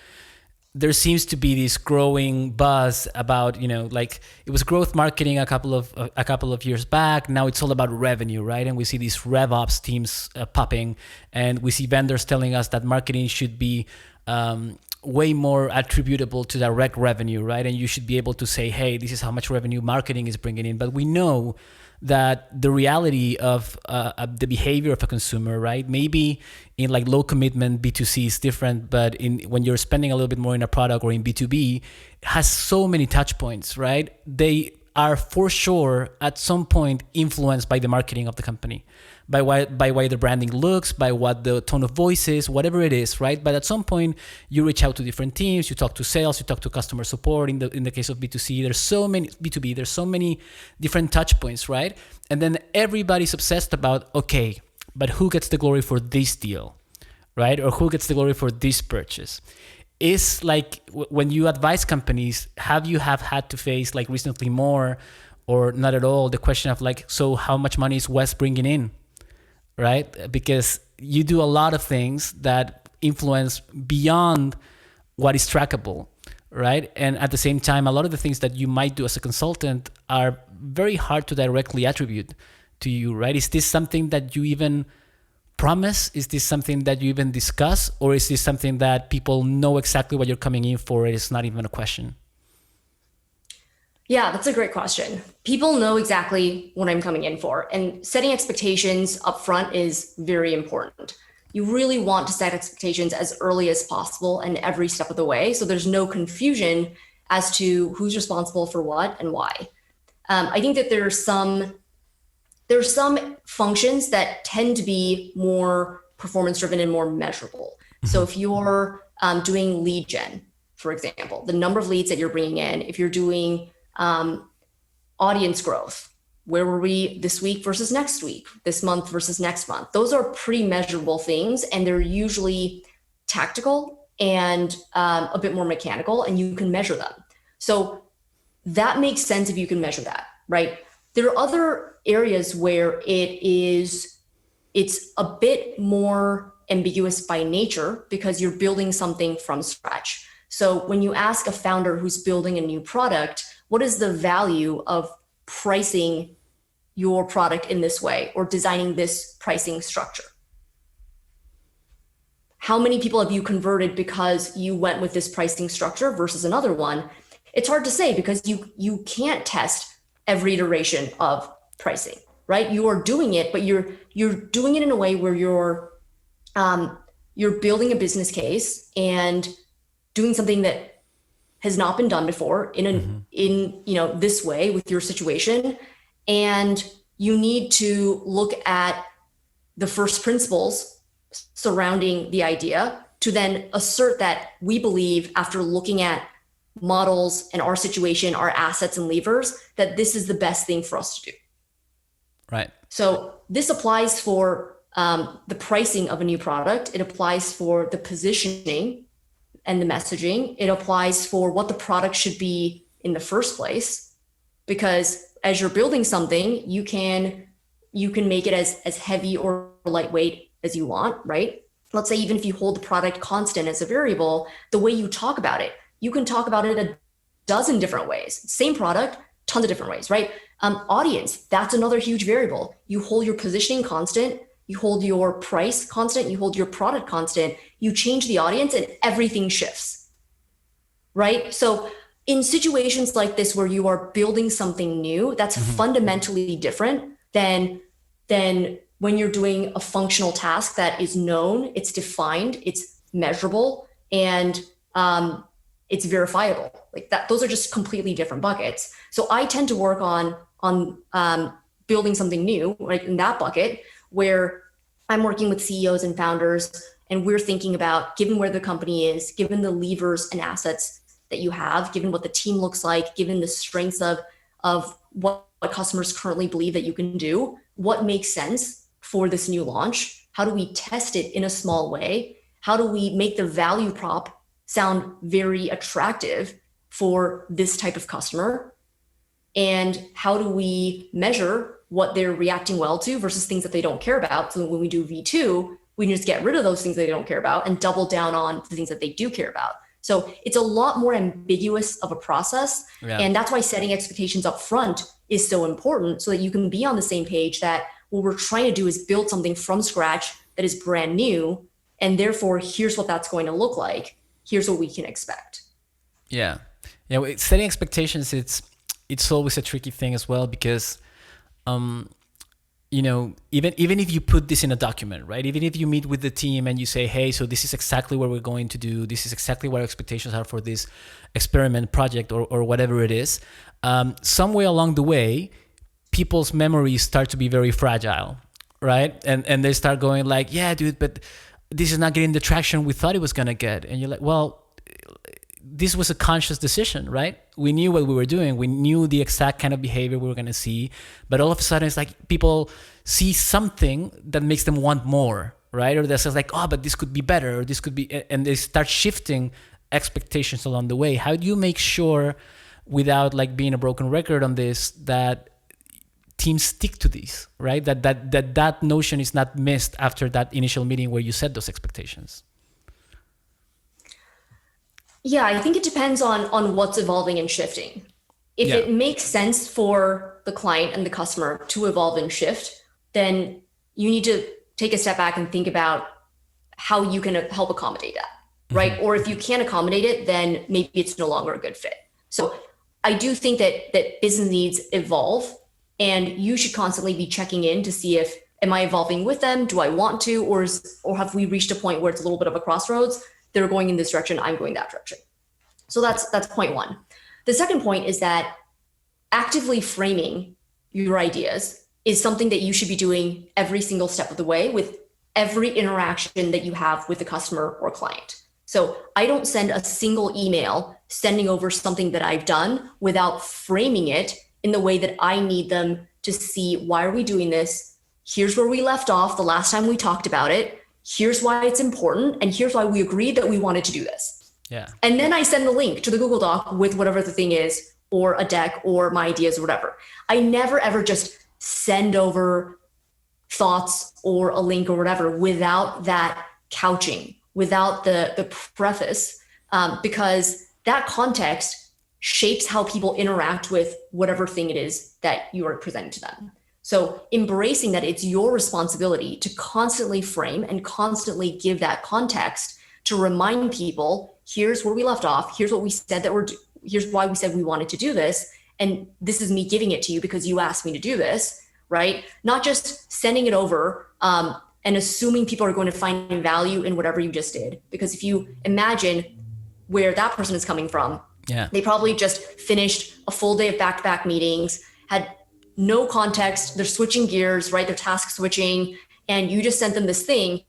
there seems to be this growing buzz about, like it was growth marketing a couple of years back. Now it's all about revenue, right? And we see these RevOps teams popping, and we see vendors telling us that marketing should be way more attributable to direct revenue, right? And you should be able to say, hey, this is how much revenue marketing is bringing in. But we know that the reality of the behavior of a consumer, right? Maybe in like low commitment B2C is different, but when you're spending a little bit more in a product or in B2B, has so many touch points, right? They are for sure at some point influenced by the marketing of the company, by why the branding looks, by what the tone of voice is, whatever it is, right? But at some point you reach out to different teams, you talk to sales, you talk to customer support. In the case of B2C, there's so many B2B, there's so many different touch points, right? And then everybody's obsessed about, okay, but who gets the glory for this deal, right? Or who gets the glory for this purchase? Is like when you advise companies, have had to face like recently more or not at all the question of like, so how much money is Wes bringing in, right? Because you do a lot of things that influence beyond what is trackable, right? And at the same time, a lot of the things that you might do as a consultant are very hard to directly attribute to you, right? Is this something that you even promise? Is this something that you even discuss? Or is this something that people know exactly what you're coming in for? It's not even a question. Yeah, that's a great question. People know exactly what I'm coming in for, and setting expectations up front is very important. You really want to set expectations as early as possible and every step of the way, so there's no confusion as to who's responsible for what and why. I think that there's some functions that tend to be more performance driven and more measurable. So if you're doing lead gen, for example, the number of leads that you're bringing in, if you're doing audience growth, where were we this week versus next week, this month versus next month, those are pretty measurable things, and they're usually tactical and a bit more mechanical, and you can measure them. So that makes sense if you can measure that, right? There are other areas where it's a bit more ambiguous by nature because you're building something from scratch. So when you ask a founder who's building a new product, what is the value of pricing your product in this way or designing this pricing structure? How many people have you converted because you went with this pricing structure versus another one? It's hard to say because you can't test every iteration of pricing, right? You are doing it, but you're doing it in a way where you're building a business case and doing something that has not been done before in this way with your situation. And you need to look at the first principles surrounding the idea to then assert that we believe, after looking at models and our situation, our assets and levers, that this is the best thing for us to do. Right. So this applies for the pricing of a new product. It applies for the positioning and the messaging. It applies for what the product should be in the first place, because as you're building something, you can make it as heavy or lightweight as you want, right? Let's say even if you hold the product constant as a variable, the way you talk about it, you can talk about it a dozen different ways. Same product, tons of different ways, right? Audience, that's another huge variable. You hold your positioning constant, you hold your price constant, you hold your product constant, you change the audience and everything shifts, right? So in situations like this where you are building something new, that's fundamentally different than when you're doing a functional task that is known, it's defined, it's measurable, and it's verifiable. Like that, those are just completely different buckets. So I tend to work on building something new, right, in that bucket, where I'm working with CEOs and founders, and we're thinking about, given where the company is, given the levers and assets that you have, given what the team looks like, given the strengths of what customers currently believe that you can do, what makes sense for this new launch? How do we test it in a small way? How do we make the value prop sound very attractive for this type of customer? And how do we measure what they're reacting well to versus things that they don't care about? So when we do V2, we can just get rid of those things they don't care about and double down on the things that they do care about. So it's a lot more ambiguous of a process. Yeah. And that's why setting expectations up front is so important, so that you can be on the same page that what we're trying to do is build something from scratch that is brand new. And therefore, here's what that's going to look like. Here's what we can expect. Yeah. Yeah. Setting expectations, it's always a tricky thing as well, because, you know, even if you put this in a document, right? Even if you meet with the team and you say, hey, so this is exactly what we're going to do. This is exactly what our expectations are for this experiment project or whatever it is. Somewhere along the way, people's memories start to be very fragile, right? And they start going like, yeah, dude, but this is not getting the traction we thought it was going to get. And you're like, well, this was a conscious decision, right? We knew what we were doing. We knew the exact kind of behavior we were going to see. But all of a sudden, it's like people see something that makes them want more, right? Or that says like, oh, but this could be better, or this could be, and they start shifting expectations along the way. How do you make sure, without like being a broken record on this, that teams stick to these, right? That notion is not missed after that initial meeting where you set those expectations? Yeah, I think it depends on what's evolving and shifting. If it makes sense for the client and the customer to evolve and shift, then you need to take a step back and think about how you can help accommodate that, right? Or if you can't accommodate it, then maybe it's no longer a good fit. So I do think that business needs evolve, and you should constantly be checking in to see if, am I evolving with them? Do I want to, or have we reached a point where it's a little bit of a crossroads? They're going in this direction, I'm going that direction. So that's point one. The second point is that actively framing your ideas is something that you should be doing every single step of the way with every interaction that you have with the customer or client. So I don't send a single email sending over something that I've done without framing it in the way that I need them to see, why are we doing this? Here's where we left off the last time we talked about it. Here's why it's important, and here's why we agreed that we wanted to do this. Yeah. And then I send the link to the Google Doc with whatever the thing is, or a deck, or my ideas, or whatever. I never ever just send over thoughts or a link or whatever without that couching, without the preface, because that context shapes how people interact with whatever thing it is that you are presenting to them. So embracing that it's your responsibility to constantly frame and constantly give that context to remind people, here's where we left off. Here's what we said here's why we said we wanted to do this. And this is me giving it to you because you asked me to do this, right? Not just sending it over and assuming people are going to find value in whatever you just did. Because if you imagine where that person is coming from, they probably just finished a full day of back-to-back meetings, had no context, they're switching gears, right? They're task switching, and you just sent them this thing.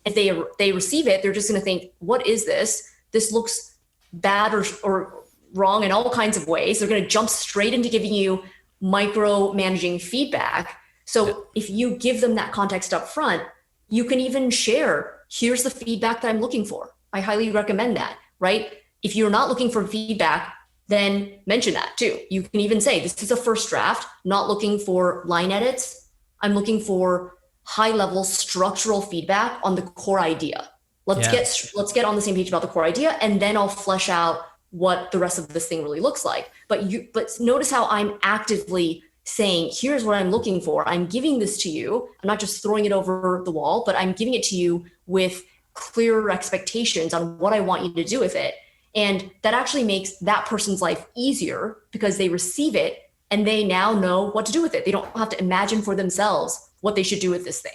If they receive it, they're just going to think, what is this? This looks bad or wrong in all kinds of ways. They're going to jump straight into giving you micromanaging feedback. So if you give them that context up front, you can even share, here's the feedback that I'm looking for. I highly recommend that, right? If you're not looking for feedback, then mention that too. You can even say, this is a first draft, not looking for line edits. I'm looking for high level structural feedback on the core idea. Let's get on the same page about the core idea, and then I'll flesh out what the rest of this thing really looks like. But notice how I'm actively saying, here's what I'm looking for. I'm giving this to you. I'm not just throwing it over the wall, but I'm giving it to you with clearer expectations on what I want you to do with it. And that actually makes that person's life easier because they receive it and they now know what to do with it. They don't have to imagine for themselves what they should do with this thing.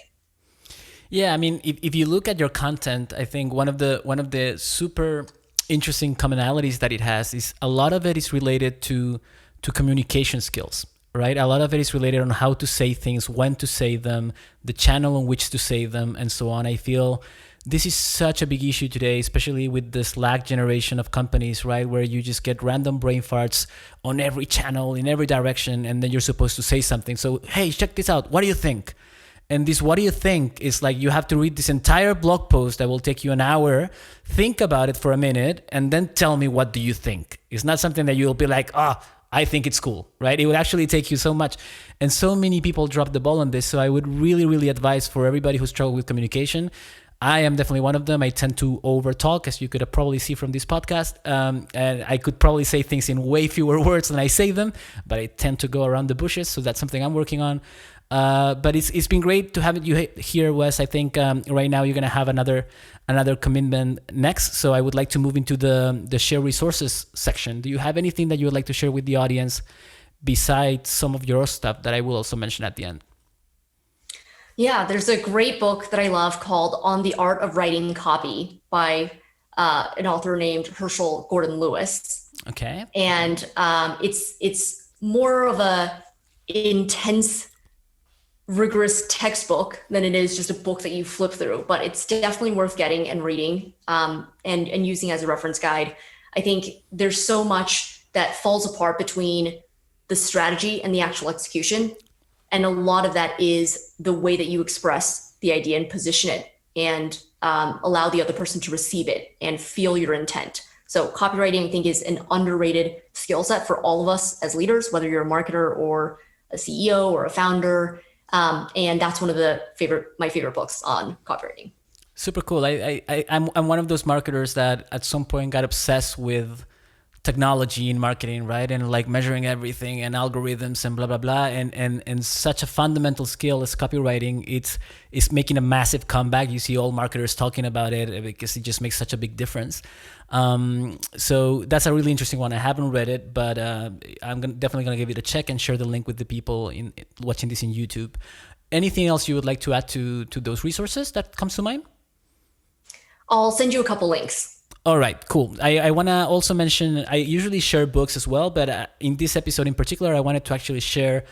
Yeah, I mean, if you look at your content, I think one of the super interesting commonalities that it has is a lot of it is related to communication skills, right? A lot of it is related on how to say things, when to say them, the channel on which to say them, and so on. I feel this is such a big issue today, especially with the Slack generation of companies, right? Where you just get random brain farts on every channel, in every direction, and then you're supposed to say something. So, hey, check this out. What do you think? And this what do you think is like you have to read this entire blog post that will take you an hour, think about it for a minute, and then tell me what do you think. It's not something that you'll be like, I think it's cool, right? It would actually take you so much. And so many people drop the ball on this. So I would really, really advise for everybody who struggles with communication, I am definitely one of them. I tend to overtalk, as you could probably see from this podcast. And I could probably say things in way fewer words than I say them, but I tend to go around the bushes. So that's something I'm working on. But it's been great to have you here, Wes. I think right now you're going to have another commitment next. So I would like to move into the share resources section. Do you have anything that you would like to share with the audience besides some of your stuff that I will also mention at the end? Yeah, there's a great book that I love called On the Art of Writing Copy by an author named Herschell Gordon Lewis. Okay. And it's more of a intense, rigorous textbook than it is just a book that you flip through, but it's definitely worth getting and reading and using as a reference guide. I think there's so much that falls apart between the strategy and the actual execution. And a lot of that is the way that you express the idea and position it and allow the other person to receive it and feel your intent. So copywriting, I think, is an underrated skill set for all of us as leaders, whether you're a marketer or a CEO or a founder. And that's one of my favorite books on copywriting. Super cool. I'm one of those marketers that at some point got obsessed with technology in marketing, right? And like measuring everything and algorithms and blah, blah, blah. And such a fundamental skill as copywriting, it's making a massive comeback. You see all marketers talking about it because it just makes such a big difference. So that's a really interesting one. I haven't read it, but I'm definitely going to give it a check and share the link with the people in watching this in YouTube. Anything else you would like to add to those resources that comes to mind? I'll send you a couple links. All right, cool. I want to also mention, I usually share books as well, but in this episode in particular, I wanted to actually share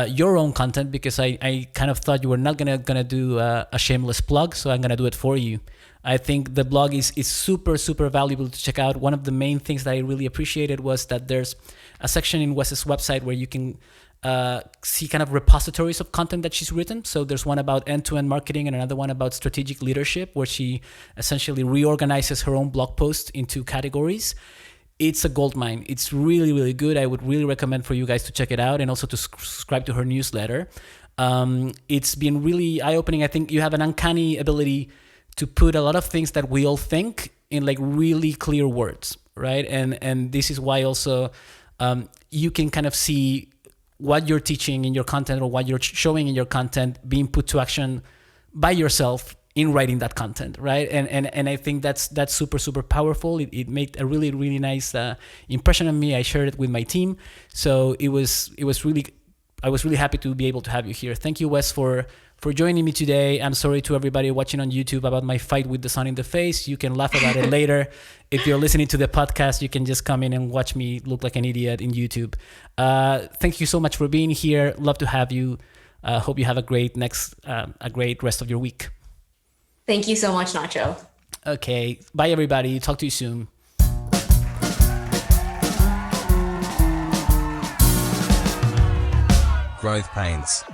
your own content because I kind of thought you were not gonna do a shameless plug, so I'm gonna do it for you. I think the blog is super, super valuable to check out. One of the main things that I really appreciated was that there's a section in Wes's website where you can see kind of repositories of content that she's written. So there's one about end-to-end marketing and another one about strategic leadership, where she essentially reorganizes her own blog posts into categories. It's a goldmine. It's really, really good. I would really recommend for you guys to check it out and also to subscribe to her newsletter. It's been really eye-opening. I think you have an uncanny ability to put a lot of things that we all think in like really clear words, right? And this is why also you can kind of see what you're teaching in your content or what you're showing in your content being put to action by yourself in writing that content, right? And I think that's super, super powerful. It made a really, really nice impression on me. I shared it with my team. So I was really happy to be able to have you here. Thank you, Wes, for joining me today. I'm sorry to everybody watching on YouTube about my fight with the sun in the face. You can laugh about it later. If you're listening to the podcast, you can just come in and watch me look like an idiot in YouTube. Thank you so much for being here. Love to have you. Hope you have a great rest of your week. Thank you so much, Nacho. Okay. Bye, everybody. Talk to you soon. Growth Pains.